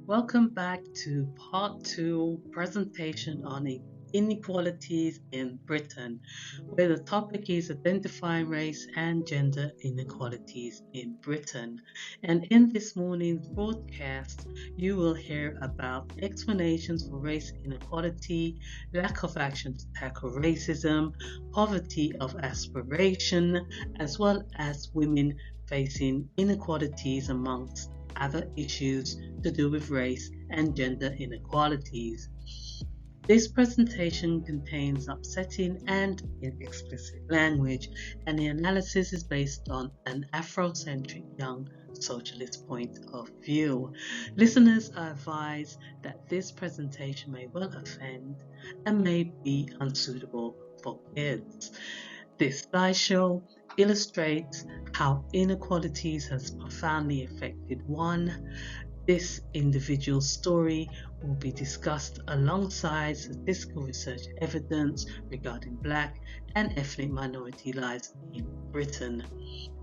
Welcome back to part 2 presentation on inequalities in Britain, where the topic is identifying race and gender inequalities in Britain. And in this morning's broadcast, you will hear about explanations for race inequality, lack of action to tackle racism, poverty of aspiration, as well as women facing inequalities amongst other issues to do with race and gender inequalities. This presentation contains upsetting and explicit language, and the analysis is based on an Afrocentric young socialist point of view. Listeners are advised that this presentation may well offend and may be unsuitable for kids. This slideshow illustrates how inequalities has profoundly affected one. This individual story will be discussed alongside statistical research evidence regarding Black and ethnic minority lives in Britain.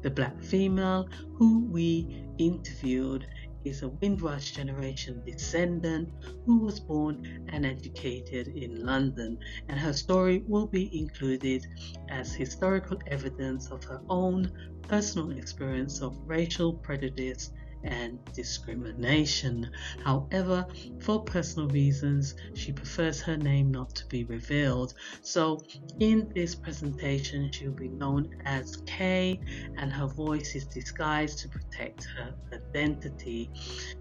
The Black female who we interviewed is a Windrush generation descendant who was born and educated in London, and her story will be included as historical evidence of her own personal experience of racial prejudice and discrimination. However, for personal reasons, she prefers her name not to be revealed. So in this presentation, she'll be known as Kay, and her voice is disguised to protect her identity.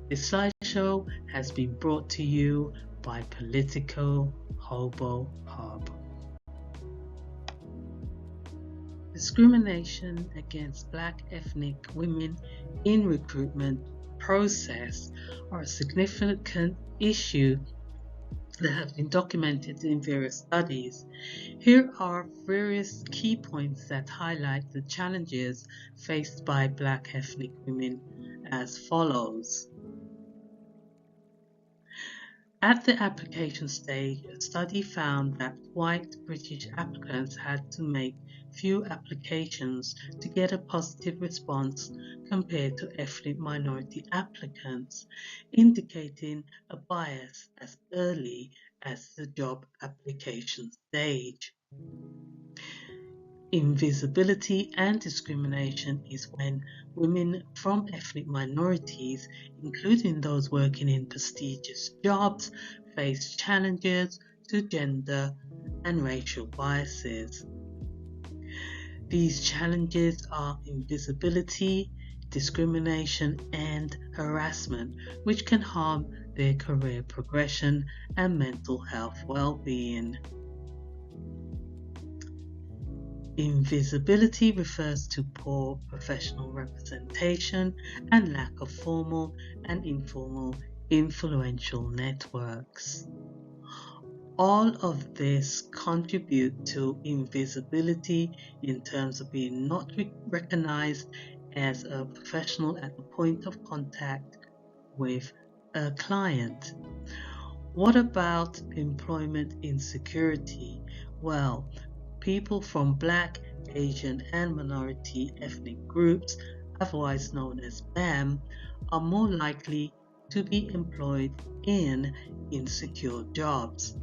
This slideshow has been brought to you by Politico Hobo Hub. Discrimination against Black ethnic women in recruitment process are a significant issue that have been documented in various studies. Here are various key points that highlight the challenges faced by Black ethnic women as follows. At the application stage, a study found that white British applicants had to make few applications to get a positive response compared to ethnic minority applicants, indicating a bias as early as the job application stage. Invisibility and discrimination is when women from ethnic minorities, including those working in prestigious jobs, face challenges to gender and racial biases. These challenges are invisibility, discrimination, and harassment, which can harm their career progression and mental health well-being. Invisibility refers to poor professional representation and lack of formal and informal influential networks. All of this contribute to invisibility in terms of being not recognized as a professional at the point of contact with a client. What about employment insecurity? Well, people from Black, Asian, and minority ethnic groups, otherwise known as BAM, are more likely to be employed in insecure jobs.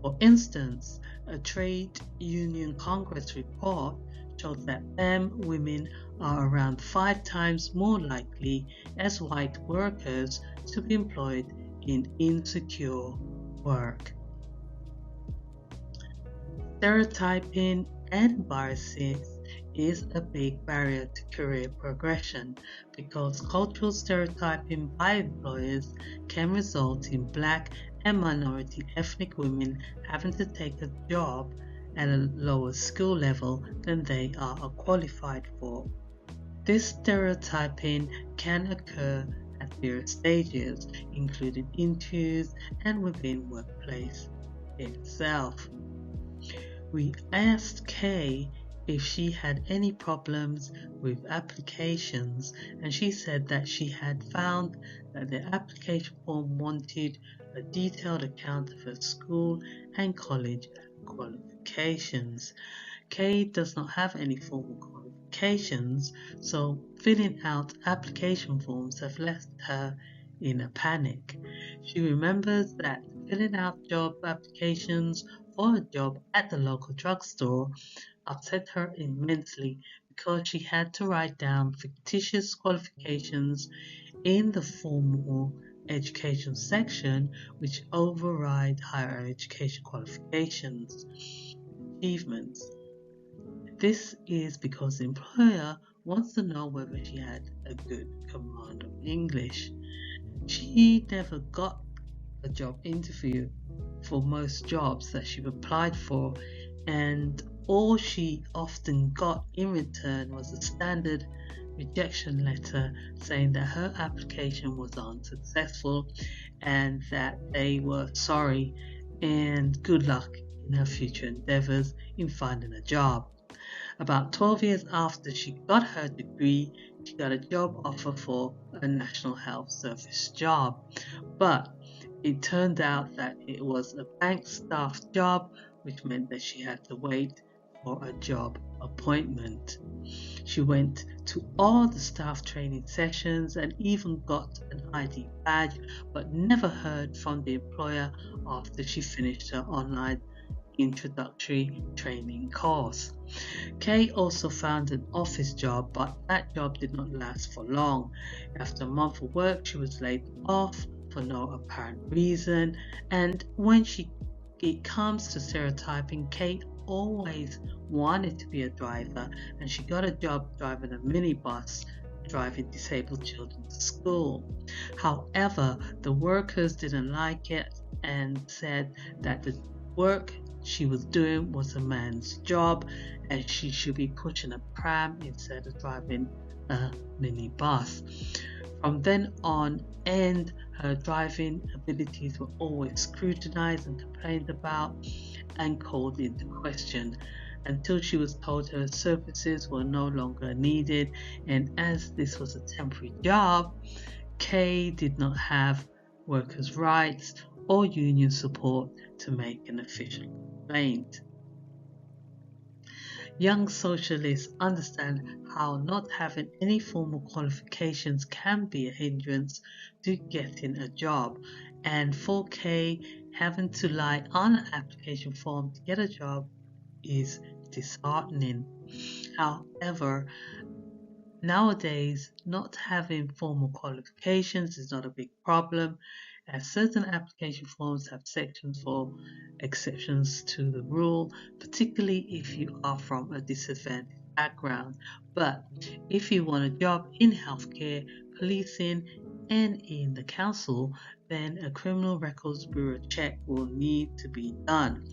For instance, a trade union Congress report shows that BAM women are around 5 times more likely as white workers to be employed in insecure work. Stereotyping and biases is a big barrier to career progression because cultural stereotyping by employers can result in Black and minority ethnic women having to take a job at a lower skill level than they are qualified for. This stereotyping can occur at various stages, including interviews and within workplace itself. We asked Kay if she had any problems with applications, and she said that she had found that the application form wanted a detailed account of her school and college qualifications. Kay does not have any formal qualifications, so filling out application forms have left her in a panic. She remembers that filling out job applications for a job at the local drugstore upset her immensely because she had to write down fictitious qualifications in the formal education section which override higher education qualifications achievements. This is because the employer wants to know whether she had a good command of English. She never got a job interview for most jobs that she applied for, and all she often got in return was a standard rejection letter saying that her application was unsuccessful and that they were sorry and good luck in her future endeavors in finding a job. About 12 years after she got her degree, she got a job offer for a National Health Service job, but it turned out that it was a bank staff job, which meant that she had to wait for a job appointment. She went to all the staff training sessions and even got an ID badge, but never heard from the employer after she finished her online introductory training course. Kay also found an office job, but that job did not last for long. After a month of work, she was laid off for no apparent reason, and when it comes to stereotyping, Kate always wanted to be a driver, and she got a job driving a minibus driving disabled children to school. However, the workers didn't like it and said that the work she was doing was a man's job and she should be pushing a pram instead of driving a minibus. From then on, and her driving abilities were always scrutinized and complained about and called into question until she was told her services were no longer needed. And as this was a temporary job, Kay did not have workers' rights or union support to make an official complaint. Young socialists understand how not having any formal qualifications can be a hindrance to getting a job, and for Kay, having to lie on an application form to get a job is disheartening. However, nowadays, not having formal qualifications is not a big problem, as certain application forms have sections for exceptions to the rule, particularly if you are from a disadvantaged background. But if you want a job in healthcare, policing, and in the council, then a criminal records bureau check will need to be done.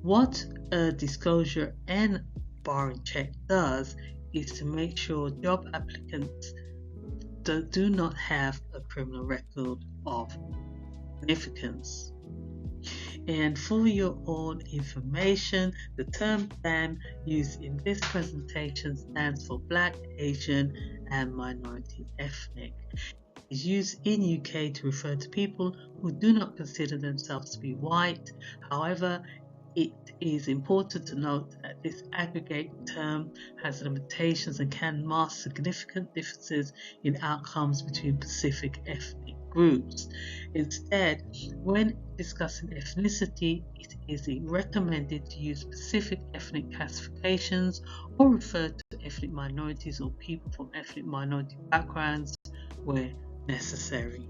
What a disclosure and barring check does is to make sure job applicants do not have a criminal record of significance. And for your own information, the term BAM used in this presentation stands for Black, Asian and Minority Ethnic. It is used in UK to refer to people who do not consider themselves to be white. However, it is important to note that this aggregate term has limitations and can mask significant differences in outcomes between specific ethnic groups. Instead, when discussing ethnicity, it is recommended to use specific ethnic classifications or refer to ethnic minorities or people from ethnic minority backgrounds where necessary.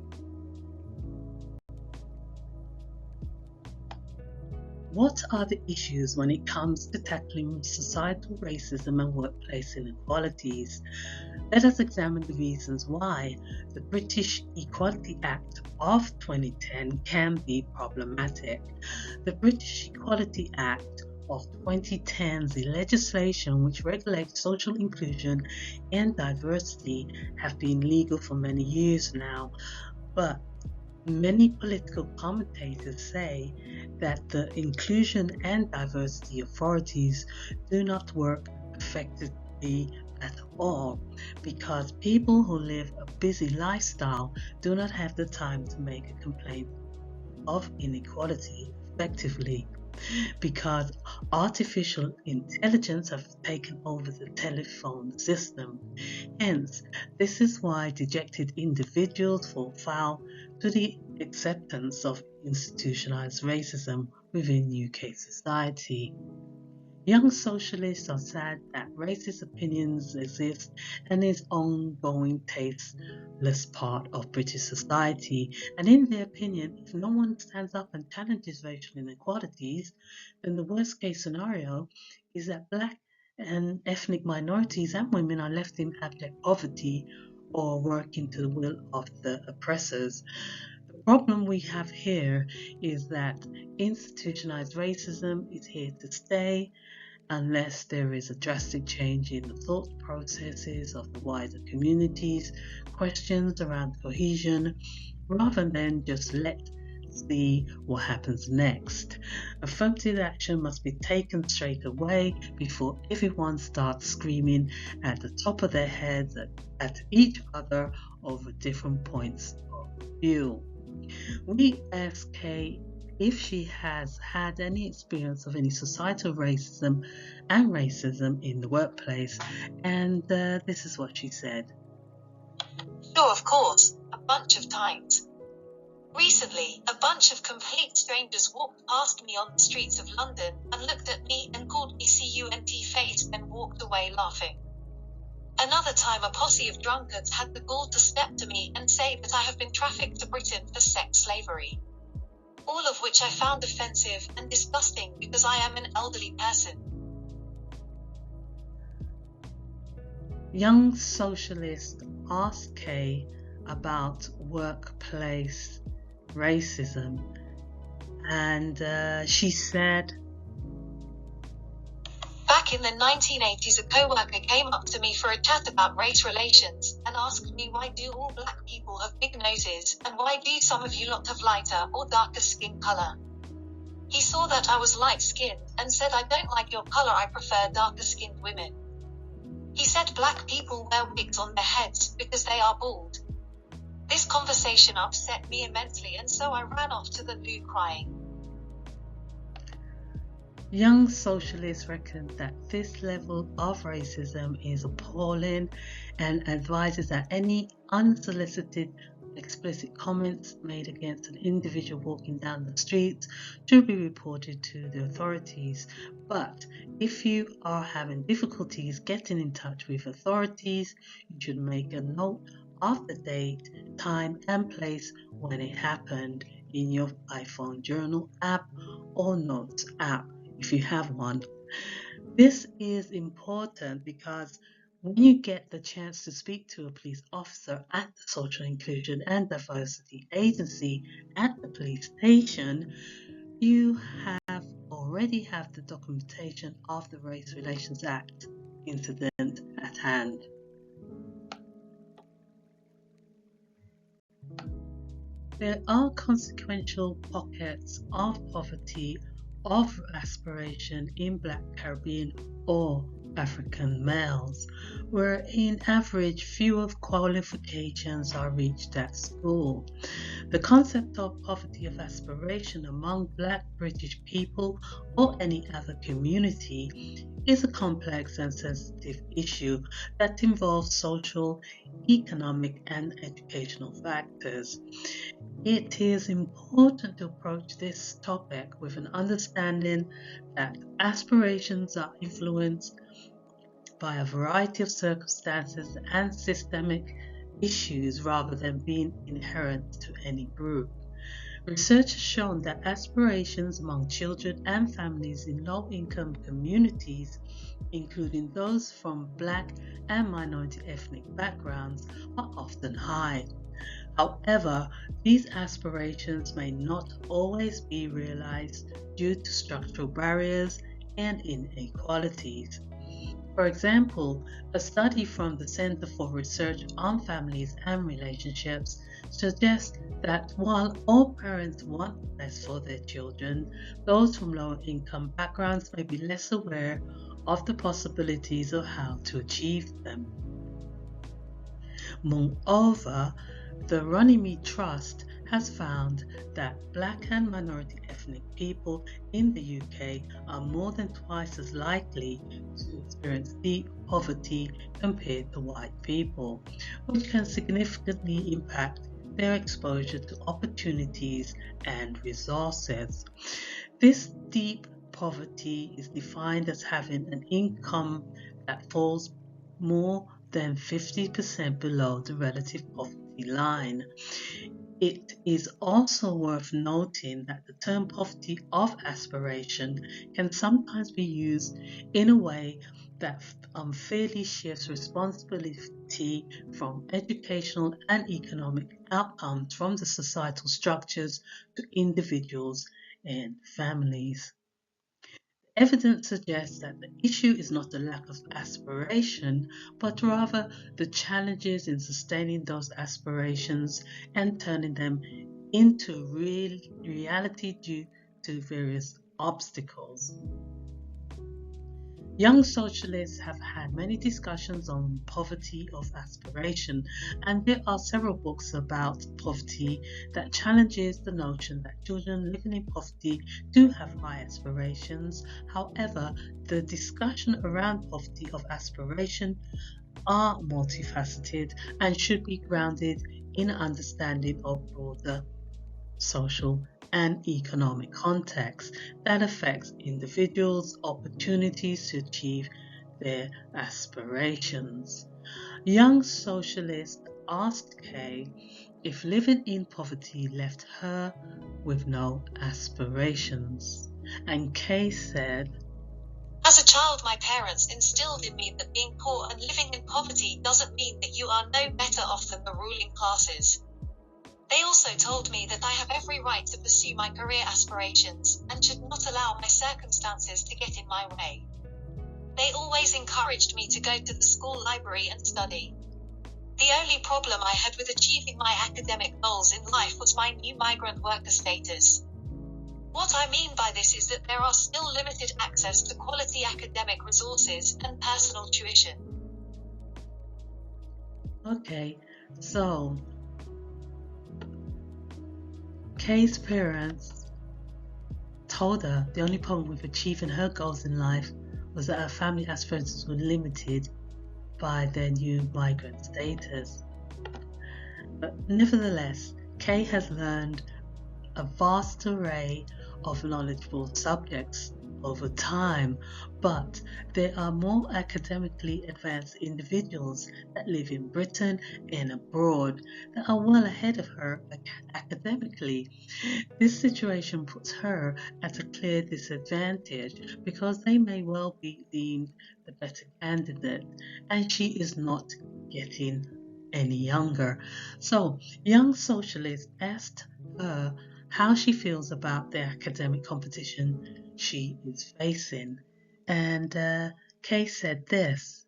What are the issues when it comes to tackling societal racism and workplace inequalities? Let us examine the reasons why the British Equality Act of 2010 can be problematic. The British Equality Act of 2010's legislation which regulates social inclusion and diversity have been legal for many years now, but many political commentators say that the inclusion and diversity authorities do not work effectively at all because people who live a busy lifestyle do not have the time to make a complaint of inequality effectively. because artificial intelligence have taken over the telephone system. Hence, this is why dejected individuals fall foul to the acceptance of institutionalized racism within UK society. Young socialists are sad that racist opinions exist and is ongoing tasteless part of British society. And in their opinion, if no one stands up and challenges racial inequalities, then the worst case scenario is that black and ethnic minorities and women are left in abject poverty or working to the will of the oppressors. The problem we have here is that institutionalized racism is here to stay unless there is a drastic change in the thought processes of the wider communities, questions around cohesion, rather than just let's see what happens next. Affirmative action must be taken straight away before everyone starts screaming at the top of their heads at each other over different points of view. We asked Kay if she has had any experience of any societal racism and racism in the workplace, and this is what she said. Sure, of course, a bunch of times. Recently, a bunch of complete strangers walked past me on the streets of London and looked at me and called me cunt face and walked away laughing. Another time, a posse of drunkards had the gall to step to me and say that I have been trafficked to Britain for sex slavery. All of which I found offensive and disgusting because I am an elderly person. Young socialists asked Kay about workplace racism, and she said, Back in the 1980s, a co-worker came up to me for a chat about race relations and asked me, why do all black people have big noses and why do some of you lot have lighter or darker skin color? He saw that I was light-skinned and said, I don't like your color, I prefer darker-skinned women. He said black people wear wigs on their heads because they are bald. This conversation upset me immensely, and so I ran off to the loo crying. Young socialists reckon that this level of racism is appalling and advises that any unsolicited explicit comments made against an individual walking down the street should be reported to the authorities. But if you are having difficulties getting in touch with authorities, you should make a note of the date, time and place when it happened in your iPhone journal app or notes app if you have one. This is important because when you get the chance to speak to a police officer at the Social Inclusion and Diversity Agency at the police station, you already have the documentation of the Race Relations Act incident at hand. There are consequential pockets of poverty of aspiration in Black, Caribbean or African males, where in average fewer qualifications are reached at school. The concept of poverty of aspiration among Black British people or any other community is a complex and sensitive issue that involves social, economic and educational factors. It is important to approach this topic with an understanding that aspirations are influenced by a variety of circumstances and systemic issues rather than being inherent to any group. Research has shown that aspirations among children and families in low-income communities, including those from Black and minority ethnic backgrounds, are often high. However, these aspirations may not always be realized due to structural barriers and inequalities. For example, a study from the Center for Research on Families and Relationships suggests that while all parents want the best for their children, those from lower income backgrounds may be less aware of the possibilities of how to achieve them. Moreover, the Runnymede Trust has found that Black and minority ethnic people in the UK are more than twice as likely to experience deep poverty compared to white people, which can significantly impact their exposure to opportunities and resources. This deep poverty is defined as having an income that falls more than 50% below the relative poverty line. It is also worth noting that the term poverty of aspiration can sometimes be used in a way that unfairly shifts responsibility from educational and economic outcomes from the societal structures to individuals and families. Evidence suggests that the issue is not the lack of aspiration, but rather the challenges in sustaining those aspirations and turning them into reality due to various obstacles. Young socialists have had many discussions on poverty of aspiration, and there are several books about poverty that challenges the notion that children living in poverty do have high aspirations. However, the discussion around poverty of aspiration are multifaceted and should be grounded in understanding of broader social and economic context that affects individuals' opportunities to achieve their aspirations. Young socialists asked Kay if living in poverty left her with no aspirations. And Kay said, As a child, my parents instilled in me that being poor and living in poverty doesn't mean that you are no better off than the ruling classes. They also told me that I have every right to pursue my career aspirations and should not allow my circumstances to get in my way. They always encouraged me to go to the school library and study. The only problem I had with achieving my academic goals in life was my new migrant worker status. What I mean by this is that there are still limited access to quality academic resources and personal tuition. okay, so Kay's parents told her the only problem with achieving her goals in life was that her family aspirations were limited by their new migrant status. But nevertheless, Kay has learned a vast array of knowledgeable subjects over time, but there are more academically advanced individuals that live in Britain and abroad that are well ahead of her academically. This situation puts her at a clear disadvantage because they may well be deemed the better candidate, and she is not getting any younger. So, young socialists asked her how she feels about the academic competition she is facing. And Kay said this.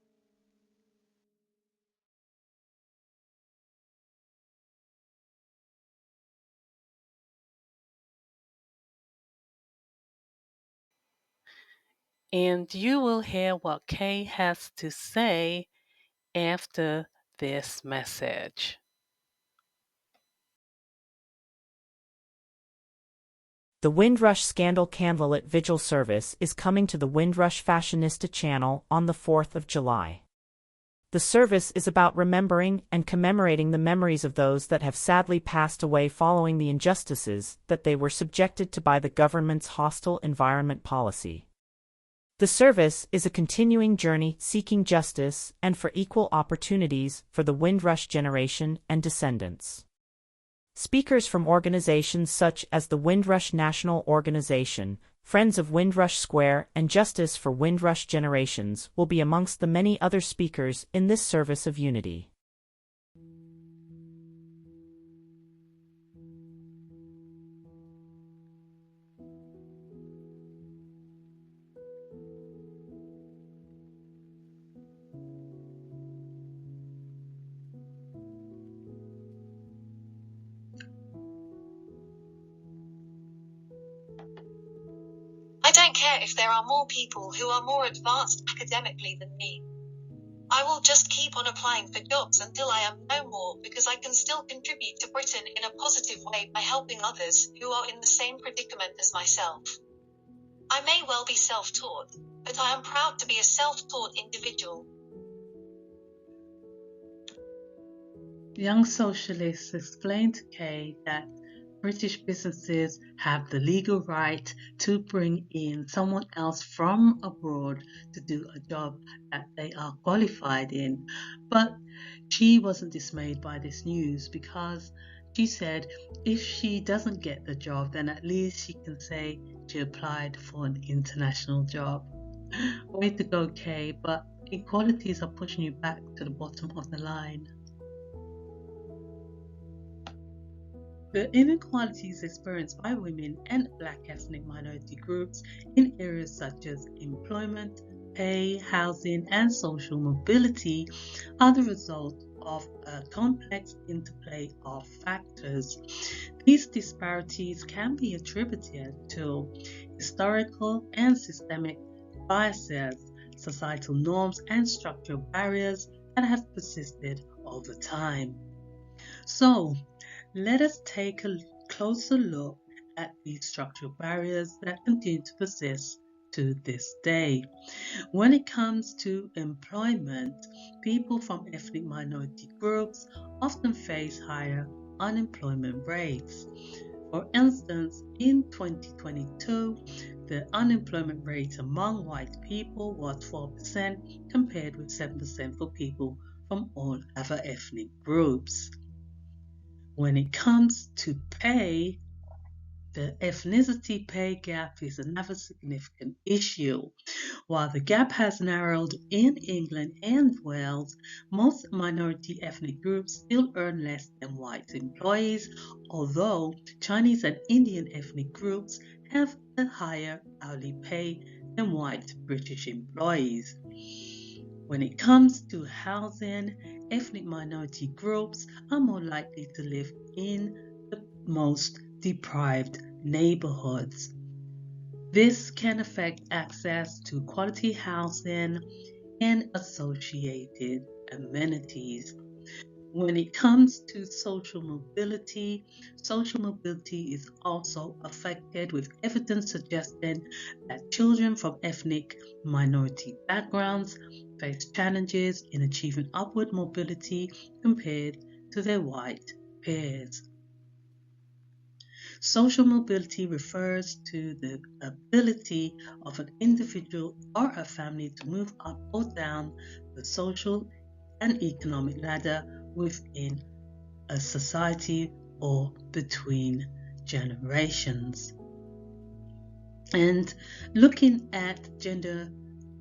And you will hear what Kay has to say after this message. The Windrush Scandal Candlelit Vigil service is coming to the Windrush Fashionista channel on the 4th of July. The service is about remembering and commemorating the memories of those that have sadly passed away following the injustices that they were subjected to by the government's hostile environment policy. The service is a continuing journey seeking justice and for equal opportunities for the Windrush generation and descendants. Speakers from organizations such as the Windrush National Organization, Friends of Windrush Square, and Justice for Windrush Generations will be amongst the many other speakers in this service of unity. I don't care if there are more people who are more advanced academically than me. I will just keep on applying for jobs until I am no more, because I can still contribute to Britain in a positive way by helping others who are in the same predicament as myself. I may well be self-taught, but I am proud to be a self-taught individual. Young socialists explained to Kay that British businesses have the legal right to bring in someone else from abroad to do a job that they are qualified in. But she wasn't dismayed by this news because she said if she doesn't get the job, then at least she can say she applied for an international job. Way to go, Kay, but inequalities are pushing you back to the bottom of the line. The inequalities experienced by women and Black ethnic minority groups in areas such as employment, pay, housing, and social mobility are the result of a complex interplay of factors. These disparities can be attributed to historical and systemic biases, societal norms, and structural barriers that have persisted over time. So, let us take a closer look at these structural barriers that continue to persist to this day. When it comes to employment, people from ethnic minority groups often face higher unemployment rates. For instance, in 2022, the unemployment rate among white people was 4% compared with 7% for people from all other ethnic groups. When it comes to pay, the ethnicity pay gap is another significant issue. While the gap has narrowed in England and Wales, most minority ethnic groups still earn less than white employees, although Chinese and Indian ethnic groups have a higher hourly pay than white British employees. When it comes to housing, ethnic minority groups are more likely to live in the most deprived neighborhoods. This can affect access to quality housing and associated amenities. When it comes to social mobility is also affected, with evidence suggesting that children from ethnic minority backgrounds face challenges in achieving upward mobility compared to their white peers. Social mobility refers to the ability of an individual or a family to move up or down the social and economic ladder within a society or between generations. And looking at gender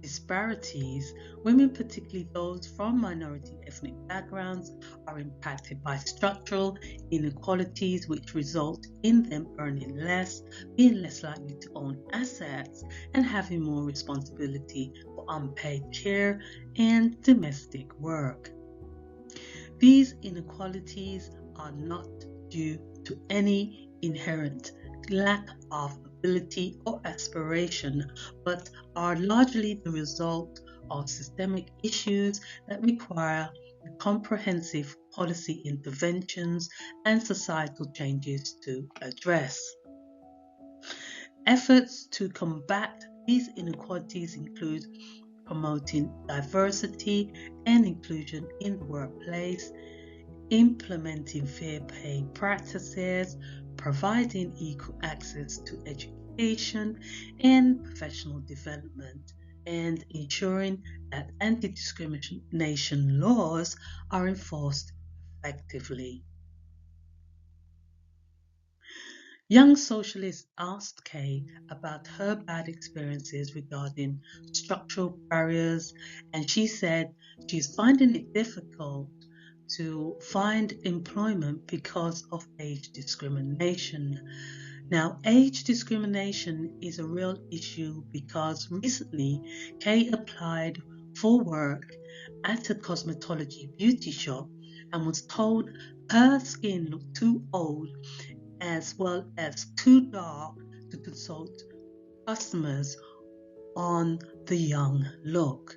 disparities, women, particularly those from minority ethnic backgrounds, are impacted by structural inequalities which result in them earning less, being less likely to own assets, and having more responsibility for unpaid care and domestic work. These inequalities are not due to any inherent lack of ability or aspiration, but are largely the result of systemic issues that require comprehensive policy interventions and societal changes to address. Efforts to combat these inequalities include promoting diversity and inclusion in the workplace, implementing fair pay practices, providing equal access to education and professional development, and ensuring that anti-discrimination laws are enforced effectively. Young socialists asked Kay about her bad experiences regarding structural barriers, and she said she's finding it difficult to find employment because of age discrimination. Now, age discrimination is a real issue because recently Kay applied for work at a cosmetology beauty shop and was told her skin looked too old as well as too dark to consult customers on the young look.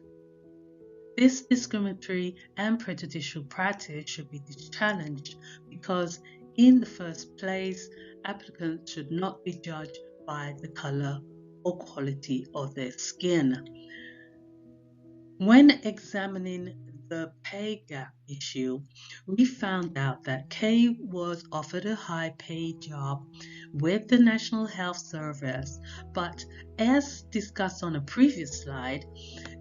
This discriminatory and prejudicial practice should be challenged because, in the first place, applicants should not be judged by the color or quality of their skin. When examining the pay gap issue, we found out that Kay was offered a high paid job with the National Health Service, but as discussed on a previous slide,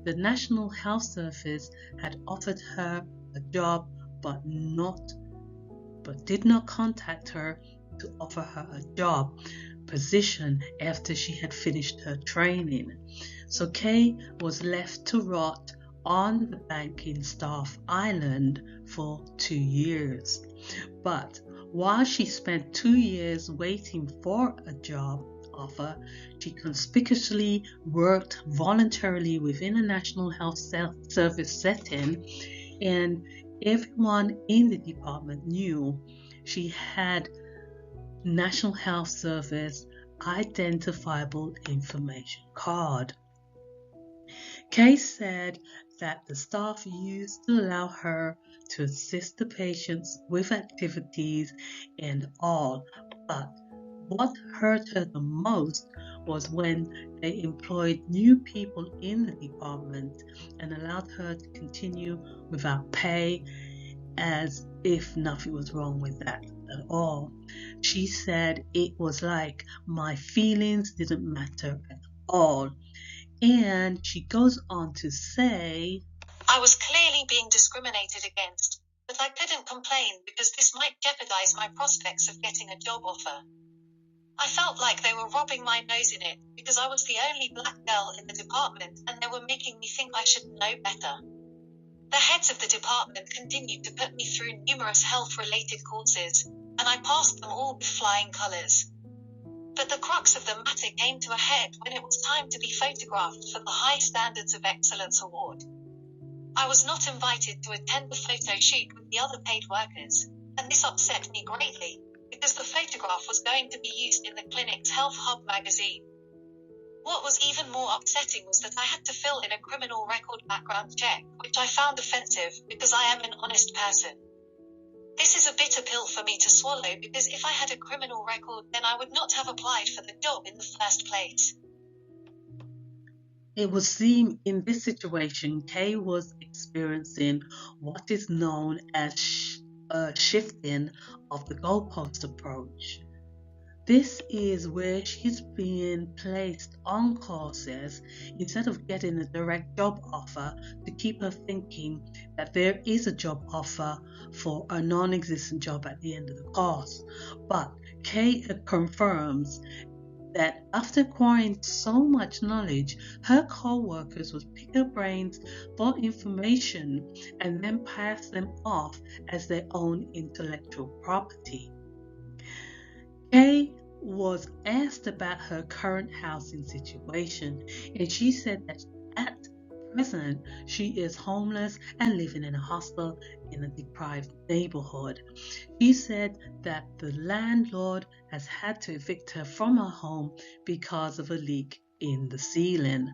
the National Health Service had offered her a job but did not contact her to offer her a job position after she had finished her training. So Kay was left to rot on the banking staff island for 2 years. But while she spent 2 years waiting for a job offer, she conspicuously worked voluntarily within a National Health Service setting, and everyone in the department knew she had National Health Service identifiable information card. Kay said that the staff used to allow her to assist the patients with activities and all, but what hurt her the most was when they employed new people in the department and allowed her to continue without pay as if nothing was wrong with that at all. She said it was like my feelings didn't matter at all. And she goes on to say, I was clearly being discriminated against, but I couldn't complain because this might jeopardize my prospects of getting a job offer. I felt like they were rubbing my nose in it because I was the only black girl in the department and they were making me think I should know better. The heads of the department continued to put me through numerous health-related courses, and I passed them all with flying colours. But the crux of the matter came to a head when it was time to be photographed for the High Standards of Excellence Award. I was not invited to attend the photo shoot with the other paid workers, and this upset me greatly because the photograph was going to be used in the clinic's Health Hub magazine. What was even more upsetting was that I had to fill in a criminal record background check, which I found offensive because I am an honest person. This is a bitter pill for me to swallow because if I had a criminal record, then I would not have applied for the job in the first place. it would seem in this situation, Kay was experiencing what is known as a shifting of the goalpost approach. This is where she's being placed on courses instead of getting a direct job offer to keep her thinking that there is a job offer for a non-existent job at the end of the course. But Kay confirms that after acquiring so much knowledge, her co-workers would pick her brains for information and then pass them off as their own intellectual property. Kay was asked about her current housing situation, and she said that at present she is homeless and living in a hostel in a deprived neighborhood. She said that the landlord has had to evict her from her home because of a leak in the ceiling.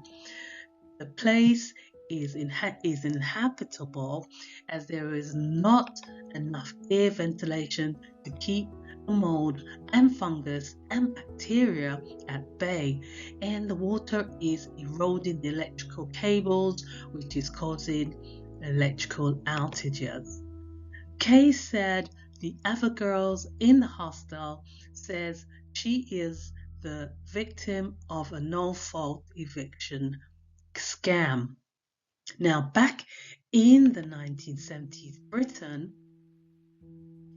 The place is inhabitable as there is not enough air ventilation to keep the mold and fungus and bacteria at bay, and the water is eroding the electrical cables, which is causing electrical outages. Kay said the other girls in the hostel says she is the victim of a no-fault eviction scam. Now, back in the 1970s Britain,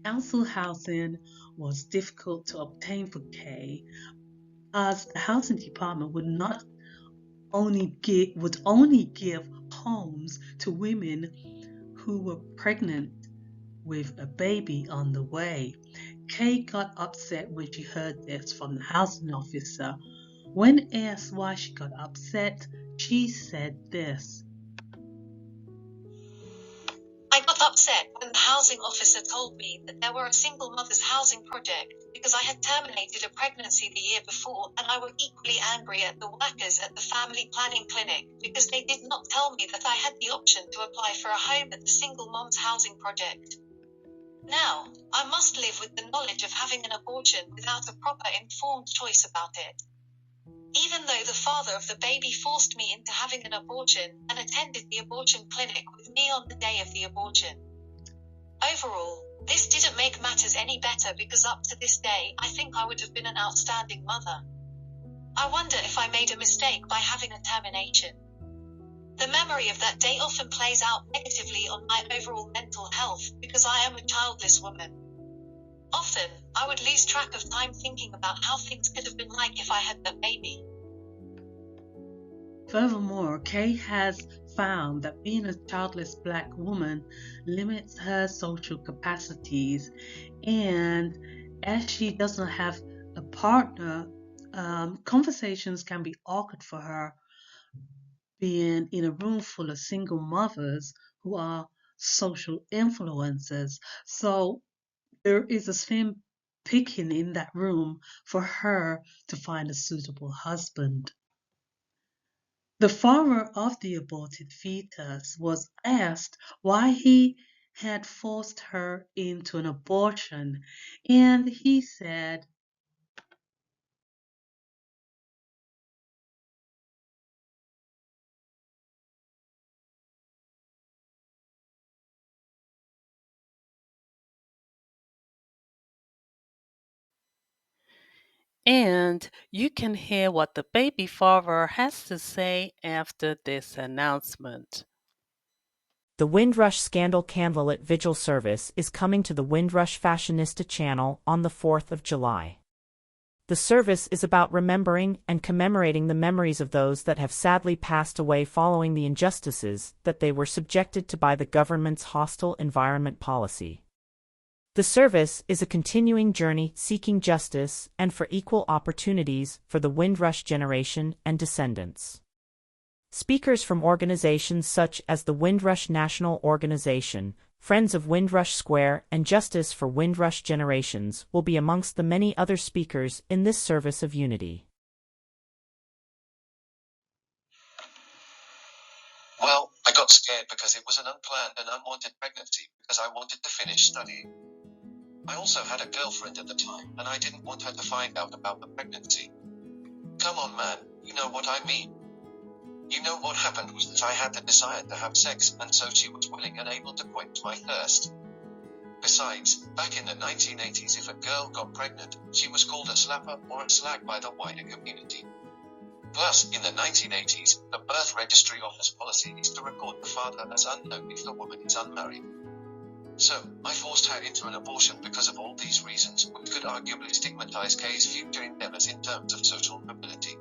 council housing was difficult to obtain for Kay as the housing department would only give homes to women who were pregnant with a baby on the way. Kay got upset when she heard this from the housing officer. When asked why she got upset, she said this. I got upset when the housing officer told me that there were a single mother's housing project because I had terminated a pregnancy the year before, and I was equally angry at the workers at the family planning clinic because they did not tell me that I had the option to apply for a home at the Single Moms Housing Project. Now, I must live with the knowledge of having an abortion without a proper informed choice about it. Even though the father of the baby forced me into having an abortion and attended the abortion clinic with me on the day of the abortion. Overall, this didn't make matters any better because up to this day, I think I would have been an outstanding mother. I wonder if I made a mistake by having a termination. The memory of that day often plays out negatively on my overall mental health because I am a childless woman. Often, I would lose track of time thinking about how things could have been like if I had that baby. Furthermore, Kay has found that being a childless Black woman limits her social capacities, and as she doesn't have a partner, conversations can be awkward for her being in a room full of single mothers who are social influencers. So there is a slim picking in that room for her to find a suitable husband. The father of the aborted fetus was asked why he had forced her into an abortion, and he said, And you can hear what the baby father has to say after this announcement. The Windrush Scandal Candlelit Vigil service is coming to the Windrush Fashionista channel on the 4th of July. The service is about remembering and commemorating the memories of those that have sadly passed away following the injustices that they were subjected to by the government's hostile environment policy. The service is a continuing journey seeking justice and for equal opportunities for the Windrush generation and descendants. Speakers from organizations such as the Windrush National Organization, Friends of Windrush Square, and Justice for Windrush Generations will be amongst the many other speakers in this service of unity. Well, I got scared because it was an unplanned and unwanted pregnancy because I wanted to finish studying. I also had a girlfriend at the time, and I didn't want her to find out about the pregnancy. Come on, man, you know what I mean. You know what happened was that I had the desire to have sex, and so she was willing and able to quench my thirst. Besides, back in the 1980s, if a girl got pregnant, she was called a slapper or a slag by the wider community. Plus, in the 1980s, the birth registry office policy is to record the father as unknown if the woman is unmarried. So, I forced her into an abortion because of all these reasons, which could arguably stigmatize Kay's future endeavors in terms of social mobility.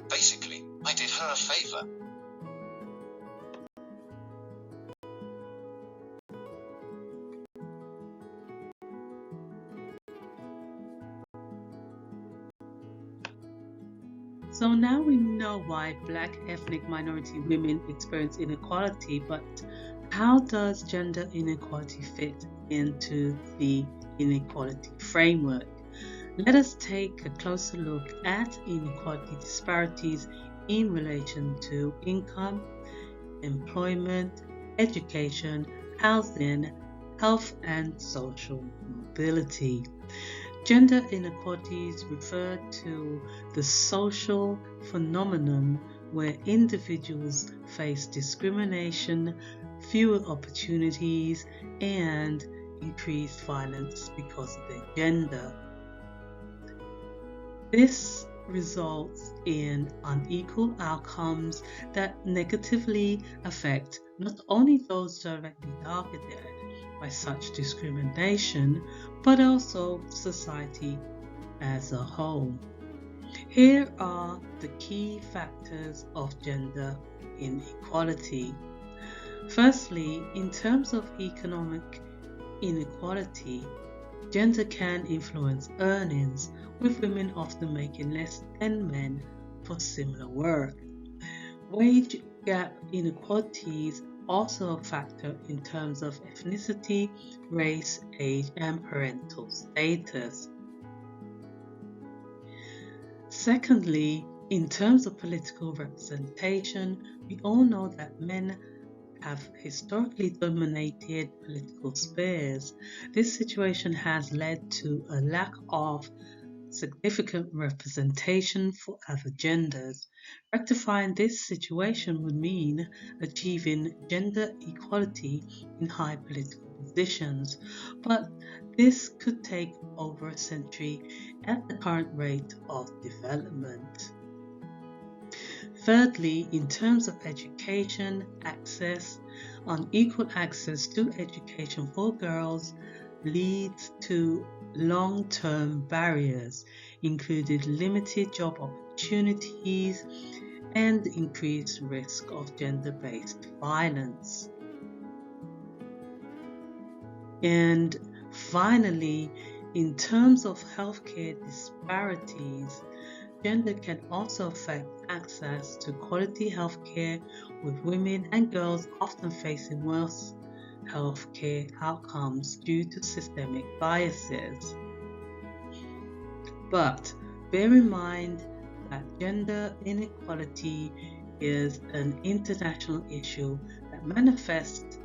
Basically, I did her a favor. so now we know why Black ethnic minority women experience inequality, but how does gender inequality fit into the inequality framework? Let us take a closer look at inequality disparities in relation to income, employment, education, housing, health, and social mobility. Gender inequalities refer to the social phenomenon where individuals face discrimination, fewer opportunities, and increased violence because of their gender. This results in unequal outcomes that negatively affect not only those directly targeted by such discrimination, but also society as a whole. Here are the key factors of gender inequality. Firstly, in terms of economic inequality, gender can influence earnings, with women often making less than men for similar work. Wage gap inequalities also a factor in terms of ethnicity, race, age, and parental status. Secondly, in terms of political representation, we all know that men have historically dominated political spheres. This situation has led to a lack of significant representation for other genders. Rectifying this situation would mean achieving gender equality in high political positions, but this could take over a century at the current rate of development. Thirdly, in terms of education access, unequal access to education for girls leads to long-term barriers, including limited job opportunities and increased risk of gender-based violence. And finally, in terms of healthcare disparities, gender can also affect access to quality healthcare, with women and girls often facing worse healthcare outcomes due to systemic biases. But bear in mind that gender inequality is an international issue that manifests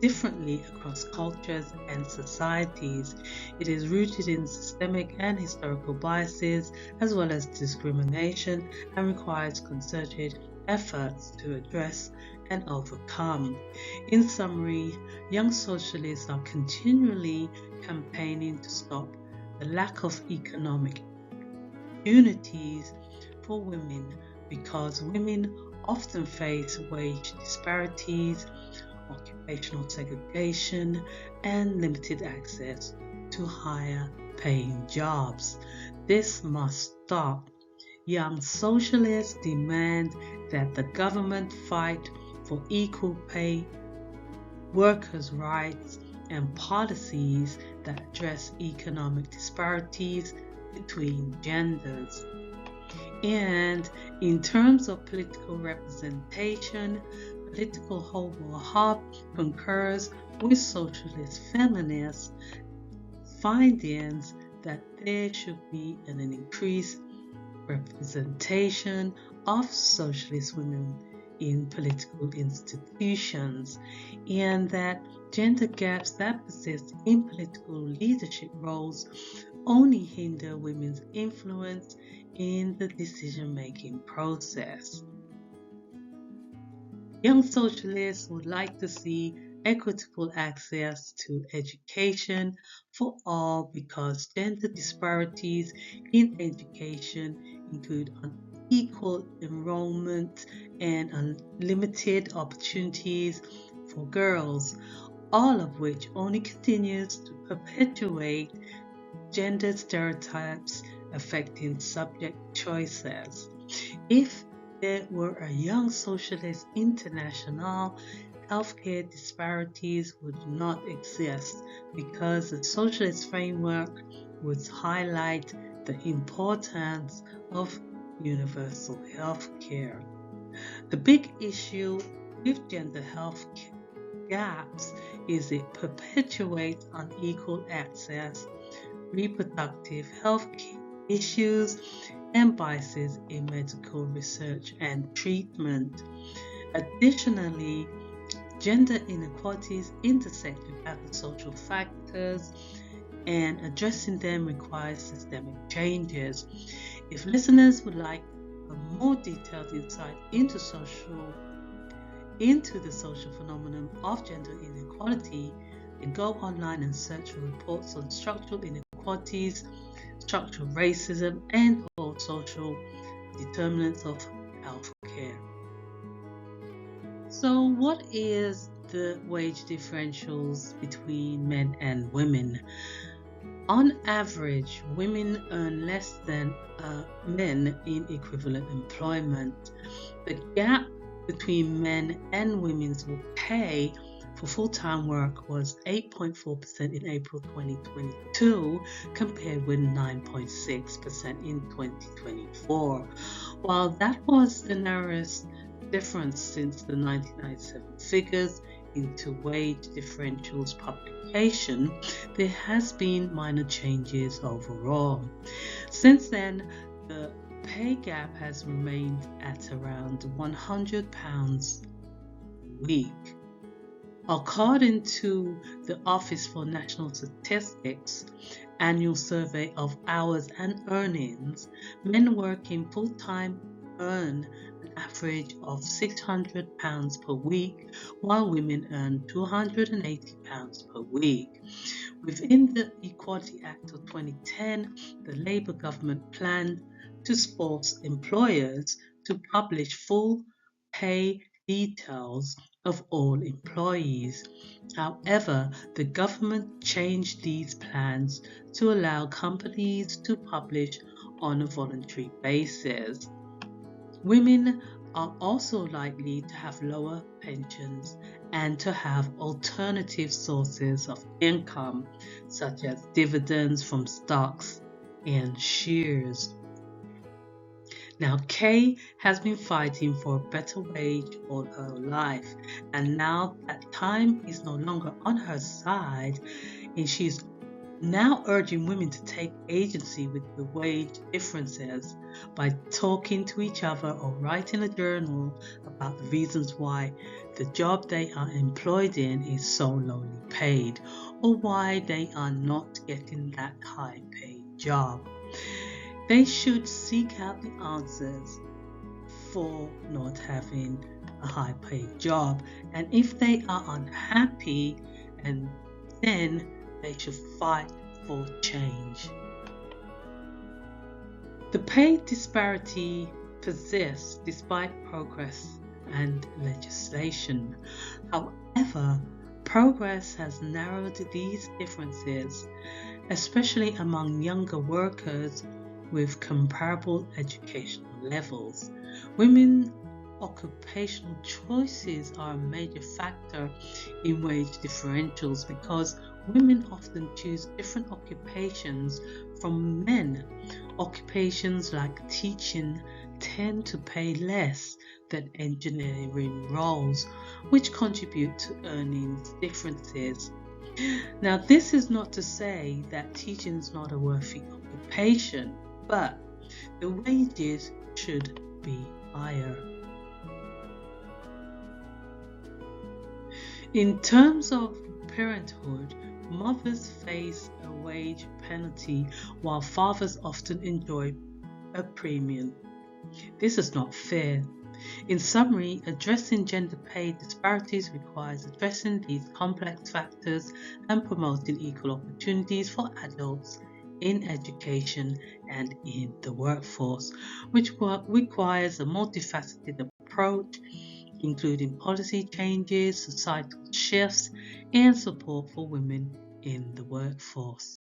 differently across cultures and societies. It is rooted in systemic and historical biases as well as discrimination and requires concerted efforts to address and overcome. In summary, young socialists are continually campaigning to stop the lack of economic opportunities for women because women often face wage disparities, occupational segregation, and limited access to higher paying jobs. This must stop. Young socialists demand that the government fight for equal pay, workers' rights, and policies that address economic disparities between genders. And in terms of political representation, Politico Hobo Hub concurs with socialist feminists' findings that there should be an increased representation of socialist women in political institutions, and that gender gaps that persist in political leadership roles only hinder women's influence in the decision-making process. Young socialists would like to see equitable access to education for all because gender disparities in education include unequal enrollment and unlimited opportunities for girls, all of which only continues to perpetuate gender stereotypes affecting subject choices. If there were a young socialist international, healthcare disparities would not exist because the socialist framework would highlight the importance of universal healthcare. The big issue with gender health gaps is it perpetuates unequal access, reproductive health issues, and biases in medical research and treatment. Additionally, gender inequalities intersect with other social factors, and addressing them requires systemic changes. If listeners would like a more detailed insight into the social phenomenon of gender inequality, then go online and search for reports on structural inequalities, structural racism, and all social determinants of healthcare. So, what is the wage differentials between men and women? On average, women earn less than men in equivalent employment. The gap between men and women's pay for full-time work was 8.4% in April 2022 compared with 9.6% in 2024. While that was the narrowest difference since the 1997 figures into wage differentials publication, there has been minor changes overall. Since then, the pay gap has remained at around £100 a week. According to the Office for National Statistics annual survey of hours and earnings, men working full-time earn an average of £600 per week, while women earn £280 per week. Within the Equality Act of 2010, the Labour government planned to force employers to publish full pay details of all employees. However, the government changed these plans to allow companies to publish on a voluntary basis. Women are also likely to have lower pensions and to have alternative sources of income, such as dividends from stocks and shares. Now, Kay has been fighting for a better wage all her life, and now that time is no longer on her side, and she's now urging women to take agency with the wage differences by talking to each other or writing a journal about the reasons why the job they are employed in is so lowly paid, or why they are not getting that high paid job. They should seek out the answers for not having a high paid job, and if they are unhappy, and then they should fight for change. The pay disparity persists despite progress and legislation. However, progress has narrowed these differences, especially among younger workers with comparable educational levels. Women's occupational choices are a major factor in wage differentials because women often choose different occupations from men. Occupations like teaching tend to pay less than engineering roles, which contribute to earnings differences. Now, this is not to say that teaching is not a worthy occupation, but the wages should be higher. In terms of parenthood, mothers face a wage penalty while fathers often enjoy a premium. This is not fair. In summary, addressing gender pay disparities requires addressing these complex factors and promoting equal opportunities for adults in education and in the workforce, which requires a multifaceted approach, including policy changes, societal shifts, and support for women in the workforce.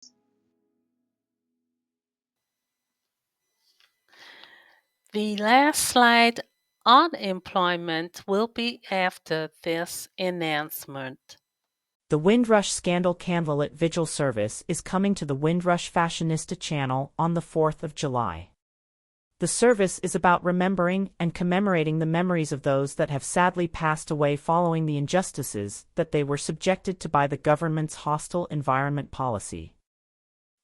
The last slide on employment will be after this announcement. The Windrush Scandal Candlelit Vigil service is coming to the Windrush Fashionista channel on the 4th of July. The service is about remembering and commemorating the memories of those that have sadly passed away following the injustices that they were subjected to by the government's hostile environment policy.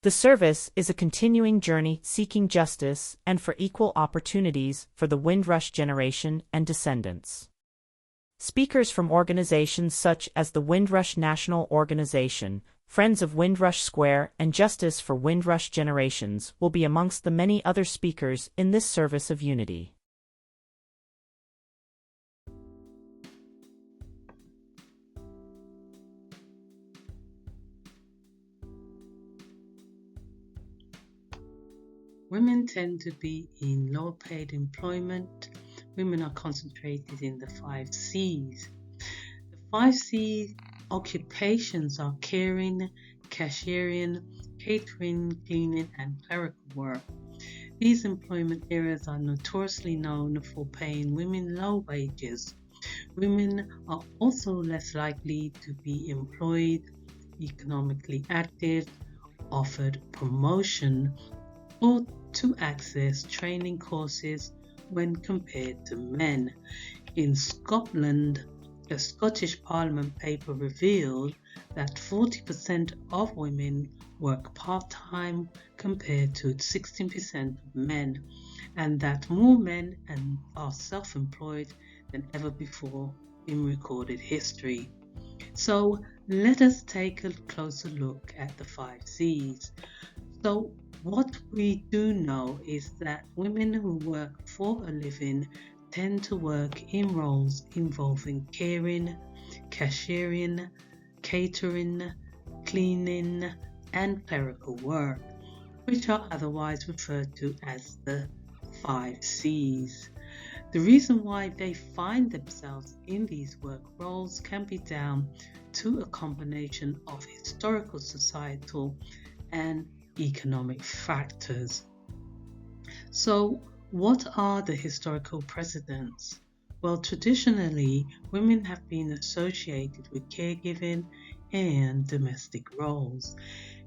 The service is a continuing journey seeking justice and for equal opportunities for the Windrush generation and descendants. Speakers from organizations such as the Windrush National Organization, Friends of Windrush Square, and Justice for Windrush Generations will be amongst the many other speakers in this service of unity. Women tend to be in lower paid employment. Women are concentrated in the 5 C's. The 5 C occupations are caring, cashiering, catering, cleaning, and clerical work. These employment areas are notoriously known for paying women low wages. Women are also less likely to be employed, economically active, offered promotion, or to access training courses when compared to men. In Scotland, A Scottish Parliament paper revealed that 40% of women work part-time compared to 16% of men, and that more men are self-employed than ever before in recorded history. So let us take a closer look at the 5 C's. So what we do know is that women who work for a living tend to work in roles involving caring, cashiering, catering, cleaning, and clerical work, which are otherwise referred to as the 5 C's. The reason why they find themselves in these work roles can be down to a combination of historical, societal, and economic factors. So, what are the historical precedents? Well, traditionally, women have been associated with caregiving and domestic roles.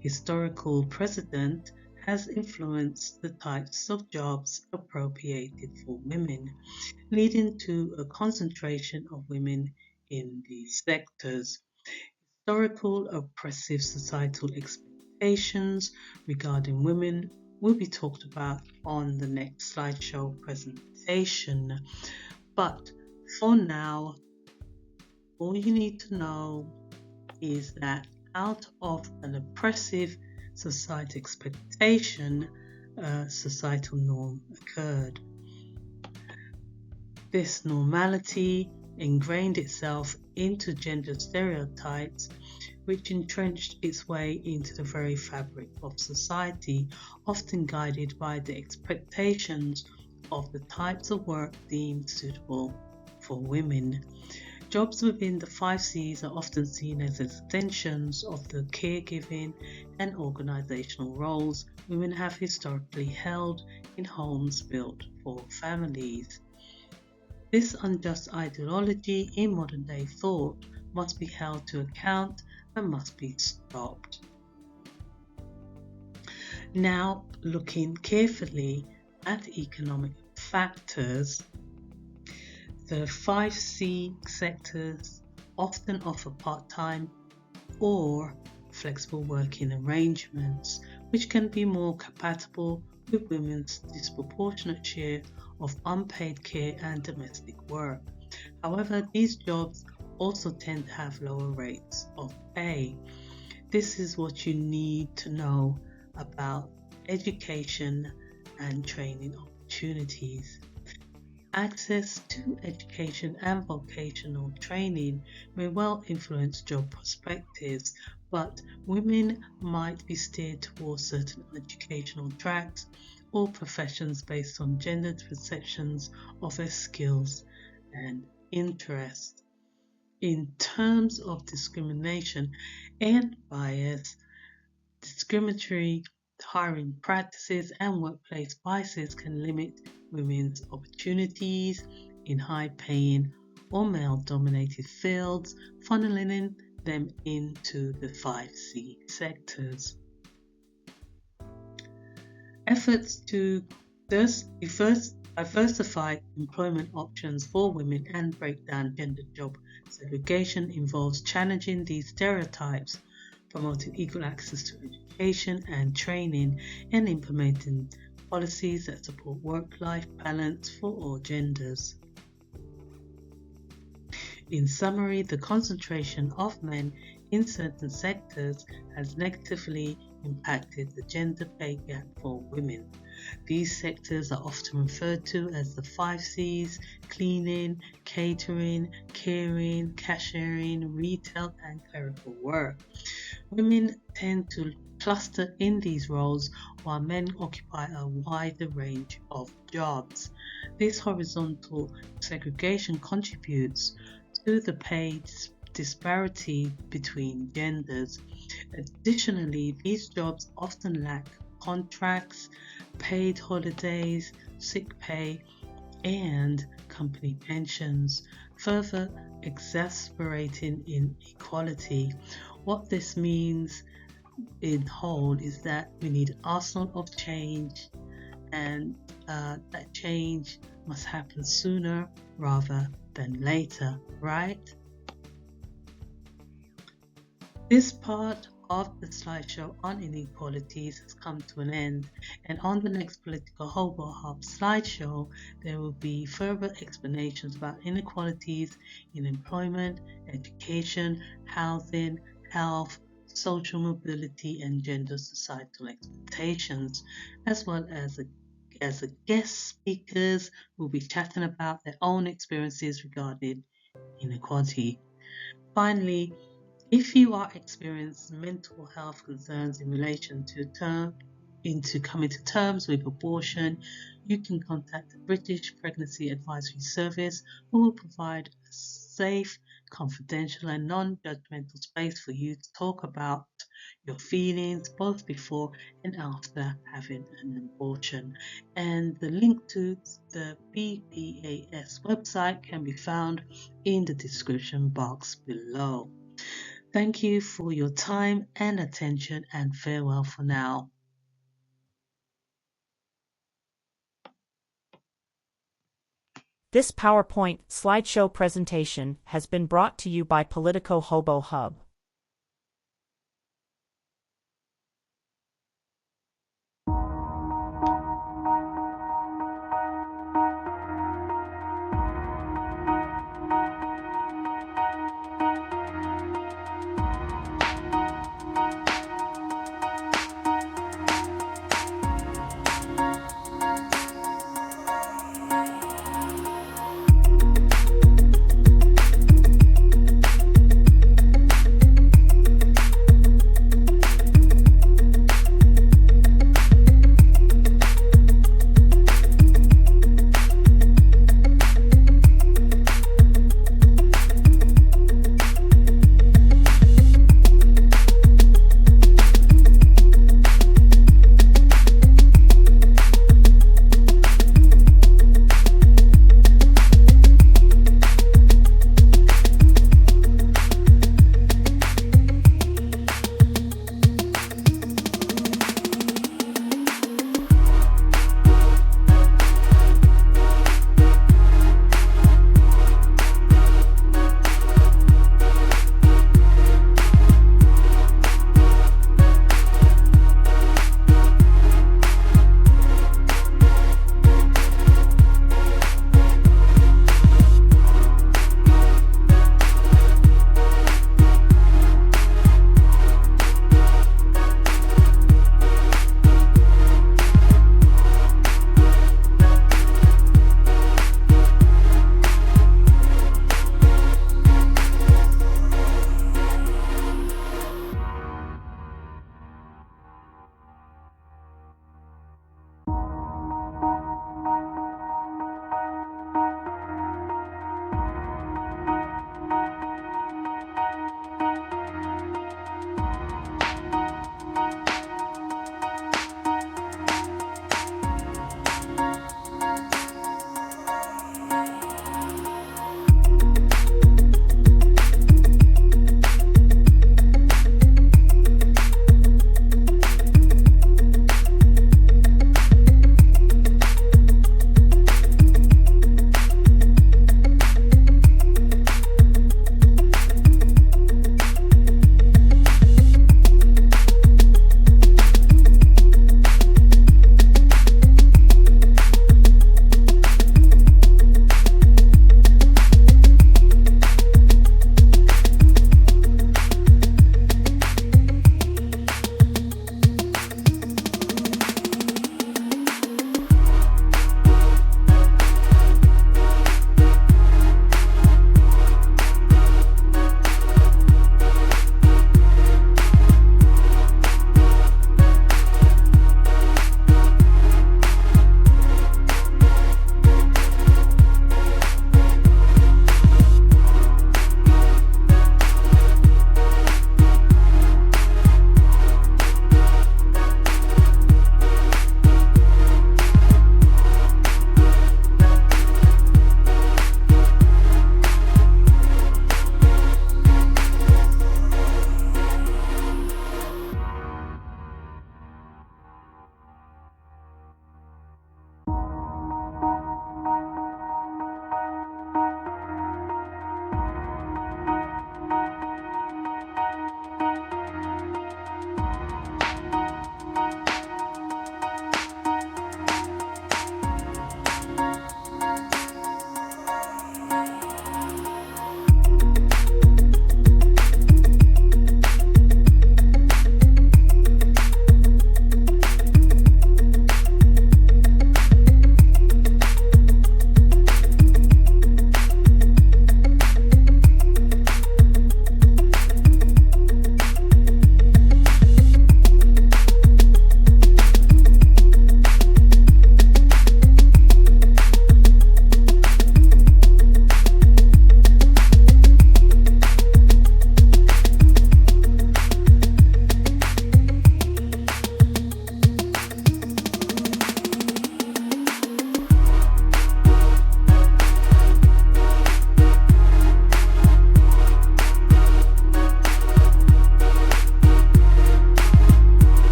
Historical precedent has influenced the types of jobs appropriated for women, leading to a concentration of women in these sectors. Historical oppressive societal expectations regarding women will be talked about on the next slideshow presentation. But for now, all you need to know is that out of an oppressive societal expectation, a societal norm occurred. This normality ingrained itself into gender stereotypes, which entrenched its way into the very fabric of society, often guided by the expectations of the types of work deemed suitable for women. Jobs within the 5 C's are often seen as extensions of the caregiving and organizational roles women have historically held in homes built for families. This unjust ideology in modern day thought must be held to account and must be stopped. Now, looking carefully at economic factors, the 5 C sectors often offer part-time or flexible working arrangements, which can be more compatible with women's disproportionate share of unpaid care and domestic work. However, these jobs also tend to have lower rates of pay. This is what you need to know about education and training opportunities. Access to education and vocational training may well influence job perspectives, but women might be steered towards certain educational tracks or professions based on gendered perceptions of their skills and interests. In terms of discrimination and bias, discriminatory hiring practices and workplace biases can limit women's opportunities in high-paying or male-dominated fields, funneling them into the 5 C sectors. Efforts to diversify employment options for women and break down gender job segregation involves challenging these stereotypes, promoting equal access to education and training, and implementing policies that support work-life balance for all genders. In summary, the concentration of men in certain sectors has negatively impacted the gender pay gap for women. These sectors are often referred to as the 5 C's: cleaning, catering, caring, cashiering, retail, and clerical work. Women tend to cluster in these roles while men occupy a wider range of jobs. This horizontal segregation contributes to the pay disparity between genders. Additionally, these jobs often lack contracts, paid holidays, sick pay, and company pensions, further exacerbating inequality. What this means in whole is that we need an arsenal of change, and that change must happen sooner rather than later, right? This part of the slideshow on inequalities has come to an end, and on the next Politico Hobo Hub slideshow, there will be further explanations about inequalities in employment, education, housing, health, social mobility, and gender societal expectations, as well as a guest speakers who will be chatting about their own experiences regarding inequality. Finally, if you are experiencing mental health concerns in relation to coming to terms with abortion, you can contact the British Pregnancy Advisory Service, who will provide a safe, confidential, and non-judgmental space for you to talk about your feelings both before and after having an abortion. And the link to the BPAS website can be found in the description box below. Thank you for your time and attention, and farewell for now. This PowerPoint slideshow presentation has been brought to you by Politico Hobo Hub.